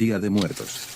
Día de Muertos.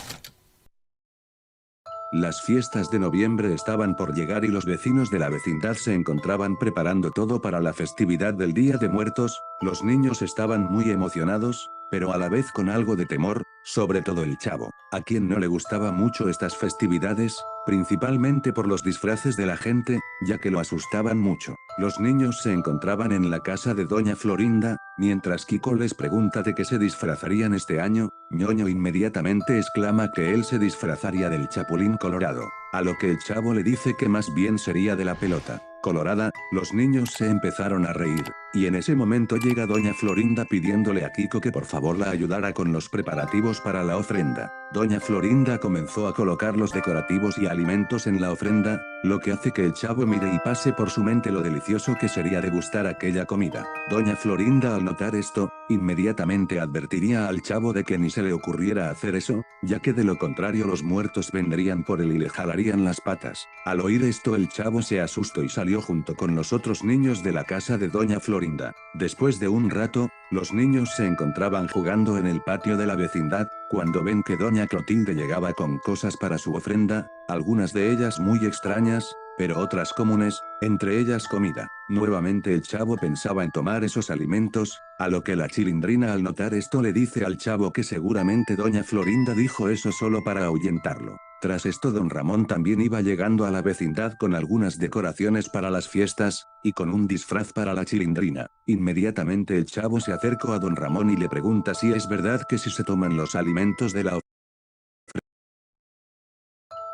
Las fiestas de noviembre estaban por llegar y los vecinos de la vecindad se encontraban preparando todo para la festividad del Día de Muertos. Los niños estaban muy emocionados, pero a la vez con algo de temor, sobre todo el chavo, a quien no le gustaba mucho estas festividades, principalmente por los disfraces de la gente, ya que lo asustaban mucho. Los niños se encontraban en la casa de doña Florinda, mientras Kiko les pregunta de qué se disfrazarían este año. Ñoño inmediatamente exclama que él se disfrazaría del Chapulín Colorado, a lo que el chavo le dice que más bien sería de la pelota colorada. Los niños se empezaron a reír, y en ese momento llega doña Florinda pidiéndole a Kiko que por favor la ayudara con los preparativos para la ofrenda. Doña Florinda comenzó a colocar los decorativos y alimentos en la ofrenda, lo que hace que el chavo mire y pase por su mente lo delicioso que sería degustar aquella comida. Doña Florinda al notar esto, inmediatamente advertiría al chavo de que ni se le ocurriera hacer eso, ya que de lo contrario los muertos vendrían por él y le jalarían las patas. Al oír esto el chavo se asustó y salió junto con los otros niños de la casa de doña Florinda. Después de un rato, los niños se encontraban jugando en el patio de la vecindad, cuando ven que doña Clotilde llegaba con cosas para su ofrenda, algunas de ellas muy extrañas, pero otras comunes, entre ellas comida. Nuevamente el chavo pensaba en tomar esos alimentos, a lo que la Chilindrina al notar esto le dice al chavo que seguramente doña Florinda dijo eso solo para ahuyentarlo. Tras esto don Ramón también iba llegando a la vecindad con algunas decoraciones para las fiestas, y con un disfraz para la Chilindrina. Inmediatamente el chavo se acercó a don Ramón y le pregunta si es verdad que si se toman los alimentos de la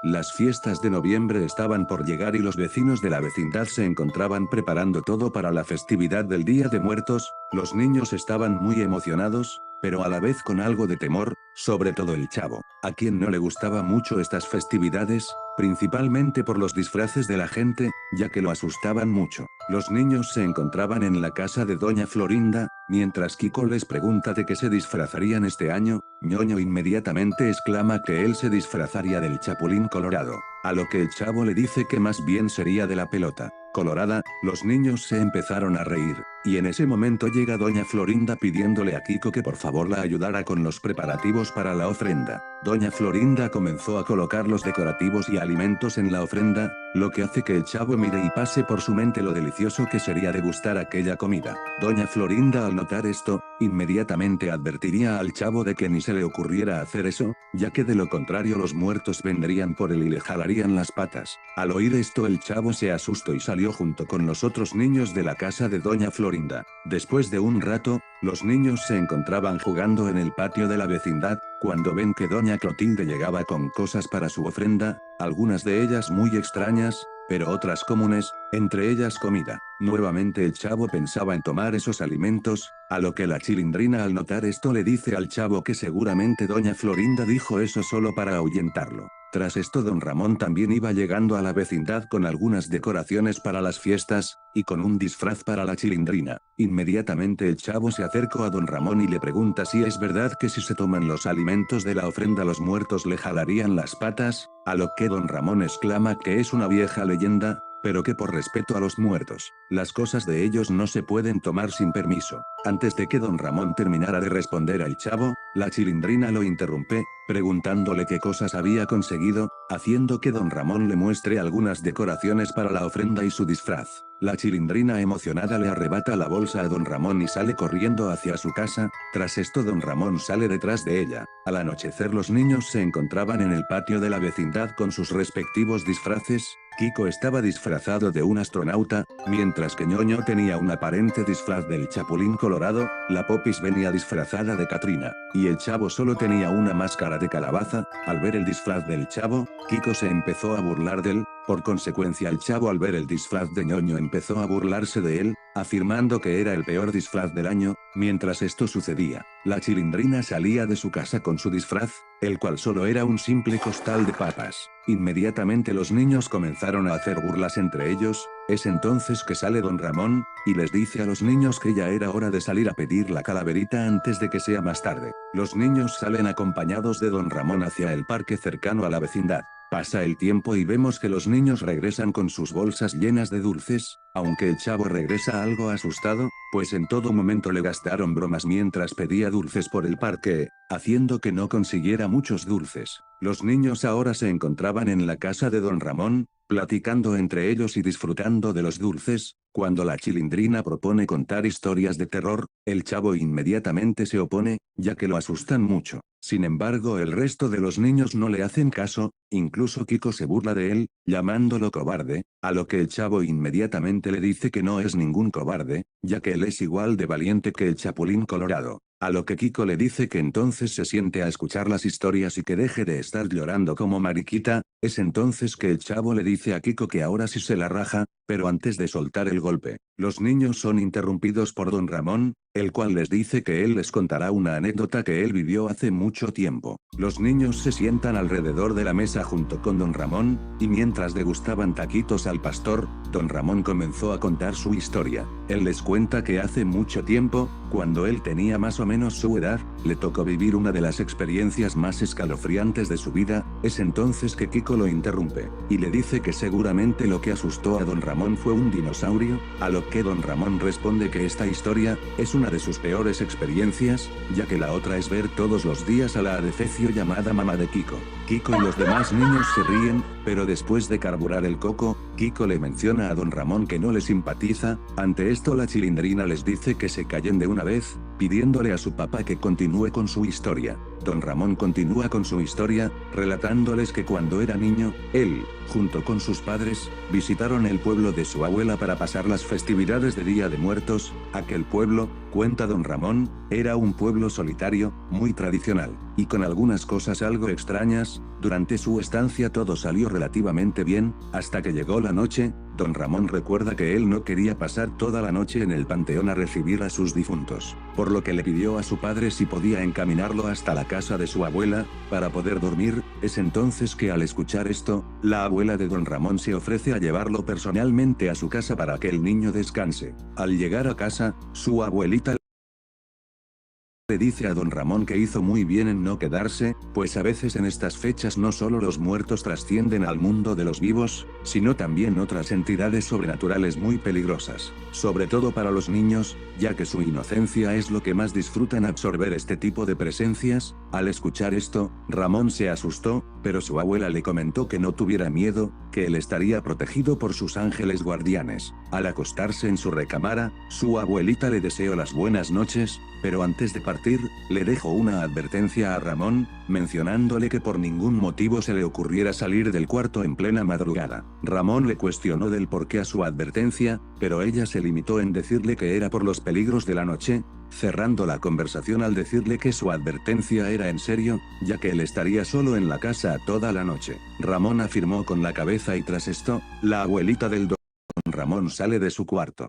Las fiestas de noviembre estaban por llegar y los vecinos de la vecindad se encontraban preparando todo para la festividad del Día de Muertos. Los niños estaban muy emocionados, pero a la vez con algo de temor, sobre todo el chavo, a quien no le gustaba mucho estas festividades, principalmente por los disfraces de la gente, ya que lo asustaban mucho. Los niños se encontraban en la casa de doña Florinda, mientras Kiko les pregunta de qué se disfrazarían este año. Ñoño inmediatamente exclama que él se disfrazaría del Chapulín Colorado, a lo que el chavo le dice que más bien sería de la pelota colorada. Los niños se empezaron a reír, y en ese momento llega doña Florinda pidiéndole a Kiko que por favor la ayudara con los preparativos para la ofrenda. Doña Florinda comenzó a colocar los decorativos y alimentos en la ofrenda, lo que hace que el chavo mire y pase por su mente lo delicioso que sería degustar aquella comida. Doña Florinda al notar esto, inmediatamente advertiría al chavo de que ni se le ocurriera hacer eso, ya que de lo contrario los muertos vendrían por él y le jalarían las patas. Al oír esto el chavo se asustó y salió junto con los otros niños de la casa de doña Florinda. Después de un rato, los niños se encontraban jugando en el patio de la vecindad, cuando ven que doña Clotilde llegaba con cosas para su ofrenda, algunas de ellas muy extrañas, pero otras comunes, entre ellas comida. Nuevamente el chavo pensaba en tomar esos alimentos, a lo que la Chilindrina al notar esto le dice al chavo que seguramente doña Florinda dijo eso solo para ahuyentarlo. Tras esto don Ramón también iba llegando a la vecindad con algunas decoraciones para las fiestas, y con un disfraz para la Chilindrina. Inmediatamente el chavo se acercó a don Ramón y le pregunta si es verdad que si se toman los alimentos de la ofrenda los muertos le jalarían las patas, a lo que don Ramón exclama que es una vieja leyenda, pero que por respeto a los muertos, las cosas de ellos no se pueden tomar sin permiso. Antes de que don Ramón terminara de responder al chavo, la Chilindrina lo interrumpe, preguntándole qué cosas había conseguido, haciendo que don Ramón le muestre algunas decoraciones para la ofrenda y su disfraz. La Chilindrina emocionada le arrebata la bolsa a don Ramón y sale corriendo hacia su casa. Tras esto don Ramón sale detrás de ella. Al anochecer los niños se encontraban en el patio de la vecindad con sus respectivos disfraces. Kiko estaba disfrazado de un astronauta, mientras que Ñoño tenía un aparente disfraz del Chapulín Colorado, la Popis venía disfrazada de Katrina, y el chavo solo tenía una máscara de calabaza. Al ver el disfraz del chavo, Kiko se empezó a burlar de él. Por consecuencia el chavo al ver el disfraz de Ñoño empezó a burlarse de él, afirmando que era el peor disfraz del año. Mientras esto sucedía, la Chilindrina salía de su casa con su disfraz, el cual solo era un simple costal de papas. Inmediatamente los niños comenzaron a hacer burlas entre ellos. Es entonces que sale don Ramón, y les dice a los niños que ya era hora de salir a pedir la calaverita antes de que sea más tarde. Los niños salen acompañados de don Ramón hacia el parque cercano a la vecindad. Pasa el tiempo y vemos que los niños regresan con sus bolsas llenas de dulces, aunque el chavo regresa algo asustado, pues en todo momento le gastaron bromas mientras pedía dulces por el parque, haciendo que no consiguiera muchos dulces. Los niños ahora se encontraban en la casa de don Ramón, platicando entre ellos y disfrutando de los dulces. Cuando la Chilindrina propone contar historias de terror, el chavo inmediatamente se opone, ya que lo asustan mucho. Sin embargo, el resto de los niños no le hacen caso, incluso Kiko se burla de él, llamándolo cobarde, a lo que el chavo inmediatamente le dice que no es ningún cobarde, ya que él es igual de valiente que el Chapulín Colorado. A lo que Kiko le dice que entonces se siente a escuchar las historias y que deje de estar llorando como mariquita. Es entonces que el chavo le dice a Kiko que ahora sí se la raja, pero antes de soltar el golpe, los niños son interrumpidos por don Ramón, el cual les dice que él les contará una anécdota que él vivió hace mucho tiempo. Los niños se sientan alrededor de la mesa junto con don Ramón, y mientras degustaban taquitos al pastor, don Ramón comenzó a contar su historia. Él les cuenta que hace mucho tiempo, cuando él tenía más o menos su edad, le tocó vivir una de las experiencias más escalofriantes de su vida. Es entonces que Kiko lo interrumpe, y le dice que seguramente lo que asustó a don Ramón fue un dinosaurio, a lo que don Ramón responde que esta historia es una de sus peores experiencias, ya que la otra es ver todos los días a la adefesio llamada mamá de Kiko. Kiko y los demás niños se ríen, pero después de carburar el coco, Kiko le menciona a don Ramón que no le simpatiza. Ante esto la Chilindrina les dice que se callen de una vez, pidiéndole a su papá que continúe con su historia. Don Ramón continúa con su historia, relatándoles que cuando era niño, él, junto con sus padres, visitaron el pueblo de su abuela para pasar las festividades de Día de Muertos. Aquel pueblo, cuenta don Ramón, era un pueblo solitario, muy tradicional, y con algunas cosas algo extrañas. Durante su estancia todo salió relativamente bien, hasta que llegó la noche. Don Ramón recuerda que él no quería pasar toda la noche en el panteón a recibir a sus difuntos, por lo que le pidió a su padre si podía encaminarlo hasta la casa de su abuela, para poder dormir. Es entonces que al escuchar esto, la abuela de don Ramón se ofrece a llevarlo personalmente a su casa para que el niño descanse. Al llegar a casa, su abuelita le dice a don Ramón que hizo muy bien en no quedarse, pues a veces en estas fechas no solo los muertos trascienden al mundo de los vivos, sino también otras entidades sobrenaturales muy peligrosas, sobre todo para los niños, ya que su inocencia es lo que más disfrutan absorber este tipo de presencias. Al escuchar esto, Ramón se asustó, pero su abuela le comentó que no tuviera miedo, que él estaría protegido por sus ángeles guardianes. Al acostarse en su recámara, su abuelita le deseó las buenas noches, pero antes de partir, le dejó una advertencia a Ramón, mencionándole que por ningún motivo se le ocurriera salir del cuarto en plena madrugada. Ramón le cuestionó del porqué a su advertencia, pero ella se limitó en decirle que era por los peligros de la noche, cerrando la conversación al decirle que su advertencia era en serio, ya que él estaría solo en la casa toda la noche. Ramón afirmó con la cabeza y tras esto, la abuelita del don Ramón sale de su cuarto.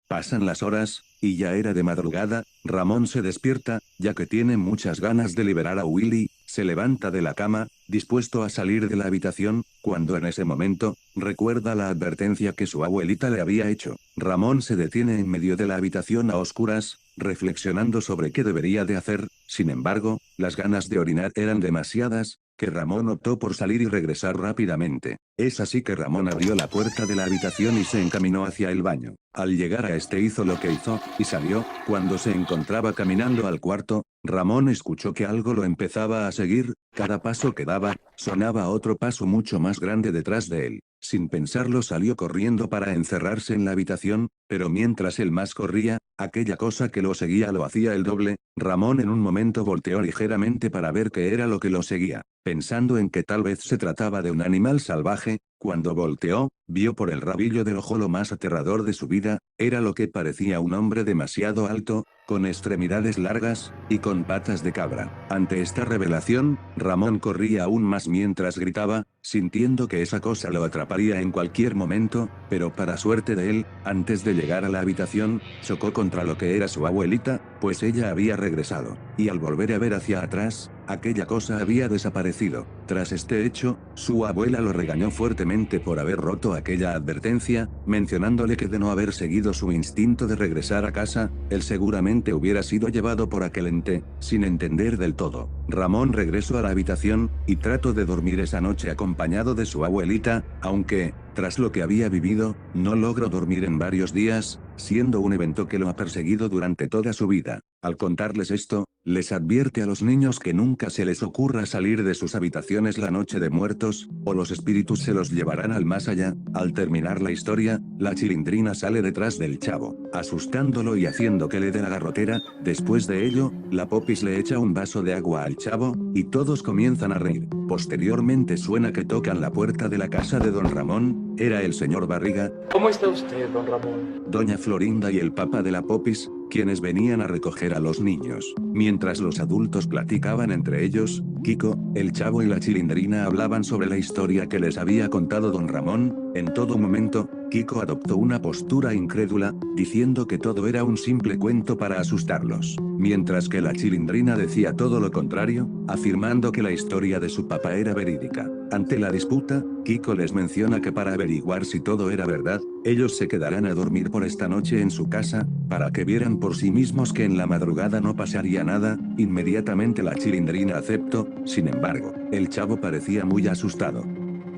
Pasan las horas, y ya era de madrugada. Ramón se despierta, ya que tiene muchas ganas de liberar a Willy. Se levanta de la cama, dispuesto a salir de la habitación, cuando en ese momento, recuerda la advertencia que su abuelita le había hecho. Ramón se detiene en medio de la habitación a oscuras, reflexionando sobre qué debería de hacer. Sin embargo, las ganas de orinar eran demasiadas, que Ramón optó por salir y regresar rápidamente. Es así que Ramón abrió la puerta de la habitación y se encaminó hacia el baño. Al llegar a este hizo lo que hizo, y salió. Cuando se encontraba caminando al cuarto, Ramón escuchó que algo lo empezaba a seguir. Cada paso que daba, sonaba otro paso mucho más grande detrás de él. Sin pensarlo salió corriendo para encerrarse en la habitación, pero mientras él más corría, aquella cosa que lo seguía lo hacía el doble. Ramón en un momento volteó ligeramente para ver qué era lo que lo seguía, pensando en que tal vez se trataba de un animal salvaje. Cuando volteó, vio por el rabillo del ojo lo más aterrador de su vida. Era lo que parecía un hombre demasiado alto, con extremidades largas, y con patas de cabra. Ante esta revelación, Ramón corría aún más mientras gritaba, sintiendo que esa cosa lo atraparía en cualquier momento, pero para suerte de él, antes de llegar a la habitación, chocó contra lo que era su abuelita, pues ella había regresado, y al volver a ver hacia atrás, aquella cosa había desaparecido. Tras este hecho, su abuela lo regañó fuertemente por haber roto aquella advertencia, mencionándole que de no haber seguido su instinto de regresar a casa, él seguramente hubiera sido llevado por aquel ente, sin entender del todo. Ramón regresó a la habitación, y trató de dormir esa noche acompañado de su abuelita, aunque, tras lo que había vivido, no logró dormir en varios días, siendo un evento que lo ha perseguido durante toda su vida. Al contarles esto, les advierte a los niños que nunca se les ocurra salir de sus habitaciones la noche de muertos, o los espíritus se los llevarán al más allá. Al terminar la historia, la Chilindrina sale detrás del chavo, asustándolo y haciendo que le dé la garrotera. Después de ello, la Popis le echa un vaso de agua al chavo, y todos comienzan a reír. Posteriormente suena que tocan la puerta de la casa de don Ramón. Era el señor Barriga. ¿Cómo está usted, don Ramón? Doña Florinda y el papá de la Popis, quienes venían a recoger a los niños. Mientras los adultos platicaban entre ellos, Kiko, el chavo y la Chilindrina hablaban sobre la historia que les había contado don Ramón. En todo momento, Kiko adoptó una postura incrédula, diciendo que todo era un simple cuento para asustarlos, mientras que la Chilindrina decía todo lo contrario, afirmando que la historia de su papá era verídica. Ante la disputa, Kiko les menciona que para averiguar si todo era verdad, ellos se quedarán a dormir por esta noche en su casa, para que vieran por sí mismos que en la madrugada no pasaría nada. Inmediatamente la Chilindrina aceptó. Sin embargo, el chavo parecía muy asustado.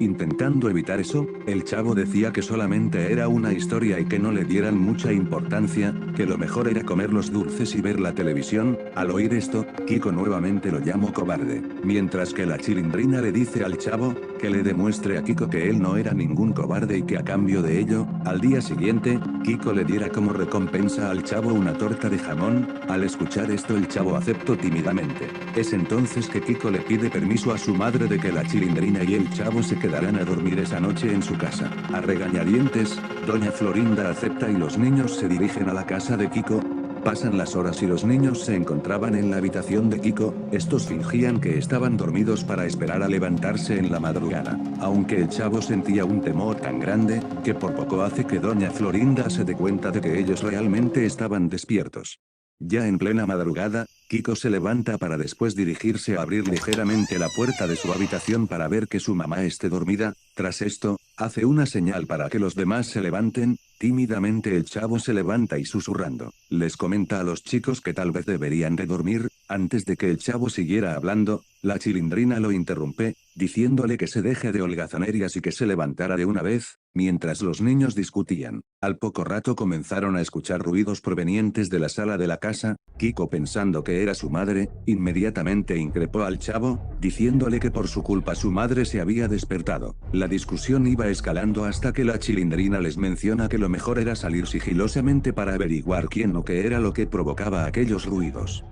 Intentando evitar eso, el chavo decía que solamente era una historia y que no le dieran mucha importancia, que lo mejor era comer los dulces y ver la televisión. Al oír esto, Kiko nuevamente lo llamó cobarde, mientras que la Chilindrina le dice al chavo, que le demuestre a Kiko que él no era ningún cobarde y que a cambio de ello, al día siguiente, Kiko le diera como recompensa al chavo una torta de jamón. Al escuchar esto el chavo aceptó tímidamente. Es entonces que Kiko le pide permiso a su madre de que la Chilindrina y el chavo se quedarán a dormir esa noche en su casa. A regañadientes, doña Florinda acepta y los niños se dirigen a la casa de Kiko. Pasan las horas y los niños se encontraban en la habitación de Kiko. Estos fingían que estaban dormidos para esperar a levantarse en la madrugada, aunque el chavo sentía un temor tan grande, que por poco hace que doña Florinda se dé cuenta de que ellos realmente estaban despiertos. Ya en plena madrugada, Kiko se levanta para después dirigirse a abrir ligeramente la puerta de su habitación para ver que su mamá esté dormida. Tras esto, hace una señal para que los demás se levanten. Tímidamente el chavo se levanta y susurrando, les comenta a los chicos que tal vez deberían de dormir. Antes de que el chavo siguiera hablando, la Chilindrina lo interrumpe, diciéndole que se deje de holgazanerías y que se levantara de una vez. Mientras los niños discutían, al poco rato comenzaron a escuchar ruidos provenientes de la sala de la casa. Kiko, pensando que era su madre, inmediatamente increpó al chavo, diciéndole que por su culpa su madre se había despertado. La discusión iba escalando hasta que la Chilindrina les menciona que lo mejor era salir sigilosamente para averiguar quién o qué era lo que provocaba aquellos ruidos.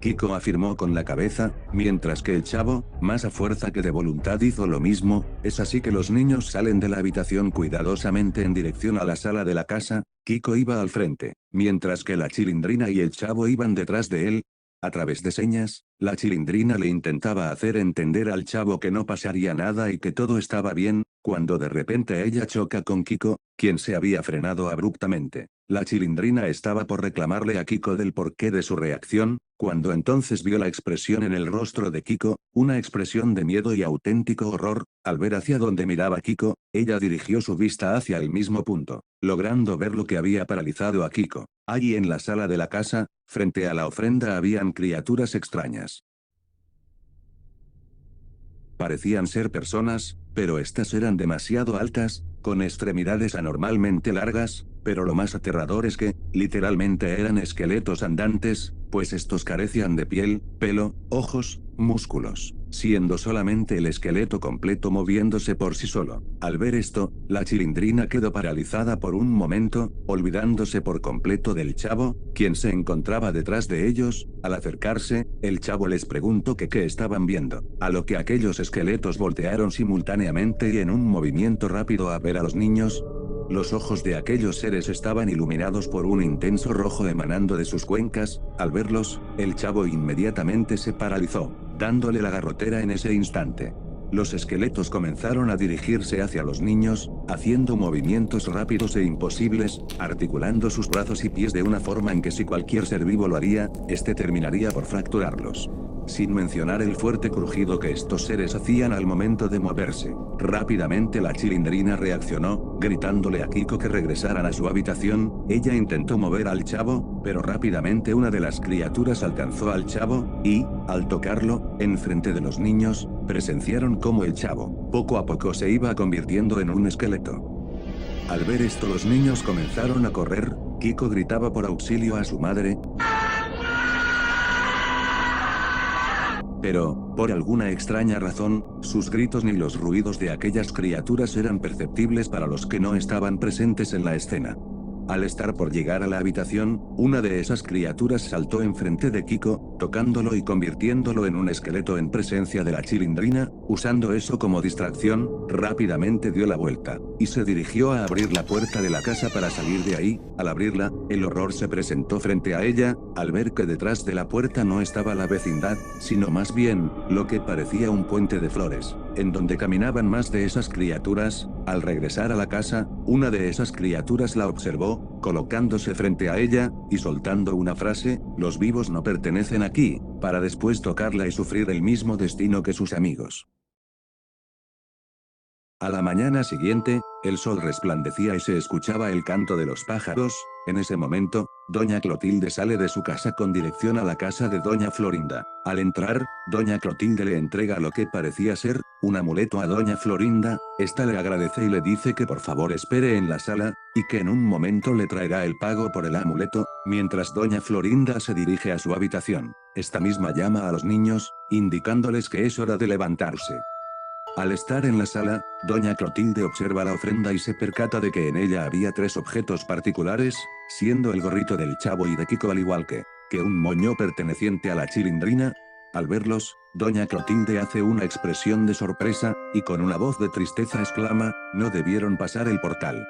Kiko afirmó con la cabeza, mientras que el chavo, más a fuerza que de voluntad, hizo lo mismo. Es así que los niños salen de la habitación cuidadosamente en dirección a la sala de la casa. Kiko iba al frente, mientras que la Chilindrina y el chavo iban detrás de él. A través de señas, la Chilindrina le intentaba hacer entender al chavo que no pasaría nada y que todo estaba bien, cuando de repente ella choca con Kiko, quien se había frenado abruptamente. La Chilindrina estaba por reclamarle a Kiko del porqué de su reacción, cuando entonces vio la expresión en el rostro de Kiko, una expresión de miedo y auténtico horror. Al ver hacia donde miraba Kiko, ella dirigió su vista hacia el mismo punto, logrando ver lo que había paralizado a Kiko. Allí en la sala de la casa, frente a la ofrenda, habían criaturas extrañas. Parecían ser personas, pero estas eran demasiado altas, con extremidades anormalmente largas, pero lo más aterrador es que, literalmente eran esqueletos andantes, pues estos carecían de piel, pelo, ojos, músculos, siendo solamente el esqueleto completo moviéndose por sí solo. Al ver esto, la Chilindrina quedó paralizada por un momento, olvidándose por completo del chavo, quien se encontraba detrás de ellos. Al acercarse, el chavo les preguntó que qué estaban viendo, a lo que aquellos esqueletos voltearon simultáneamente y en un movimiento rápido a ver a los niños. Los ojos de aquellos seres estaban iluminados por un intenso rojo emanando de sus cuencas. Al verlos, el chavo inmediatamente se paralizó, dándole la garrotera en ese instante. Los esqueletos comenzaron a dirigirse hacia los niños, haciendo movimientos rápidos e imposibles, articulando sus brazos y pies de una forma en que si cualquier ser vivo lo haría, este terminaría por fracturarlos. sin mencionar el fuerte crujido que estos seres hacían al momento de moverse. Rápidamente la Chilindrina reaccionó, gritándole a Kiko que regresaran a su habitación. Ella intentó mover al chavo, pero rápidamente una de las criaturas alcanzó al chavo, y, al tocarlo, enfrente de los niños, presenciaron cómo el chavo, poco a poco se iba convirtiendo en un esqueleto. Al ver esto los niños comenzaron a correr. Kiko gritaba por auxilio a su madre. Pero, por alguna extraña razón, sus gritos ni los ruidos de aquellas criaturas eran perceptibles para los que no estaban presentes en la escena. Al estar por llegar a la habitación, una de esas criaturas saltó enfrente de Kiko, tocándolo y convirtiéndolo en un esqueleto en presencia de la Chilindrina. Usando eso como distracción, rápidamente dio la vuelta, y se dirigió a abrir la puerta de la casa para salir de ahí. Al abrirla, el horror se presentó frente a ella, al ver que detrás de la puerta no estaba la vecindad, sino más bien, lo que parecía un puente de flores, en donde caminaban más de esas criaturas. Al regresar a la casa, una de esas criaturas la observó, colocándose frente a ella, y soltando una frase: "Los vivos no pertenecen aquí", para después tocarla y sufrir el mismo destino que sus amigos. A la mañana siguiente, el sol resplandecía y se escuchaba el canto de los pájaros. En ese momento, doña Clotilde sale de su casa con dirección a la casa de doña Florinda. Al entrar, doña Clotilde le entrega lo que parecía ser un amuleto a doña Florinda. Esta le agradece y le dice que por favor espere en la sala, y que en un momento le traerá el pago por el amuleto. Mientras doña Florinda se dirige a su habitación, esta misma llama a los niños, indicándoles que es hora de levantarse. Al estar en la sala, doña Clotilde observa la ofrenda y se percata de que en ella había 3 objetos particulares, siendo el gorrito del chavo y de Kiko, al igual que un moño perteneciente a la Chilindrina. Al verlos, doña Clotilde hace una expresión de sorpresa, y con una voz de tristeza exclama: "No debieron pasar el portal".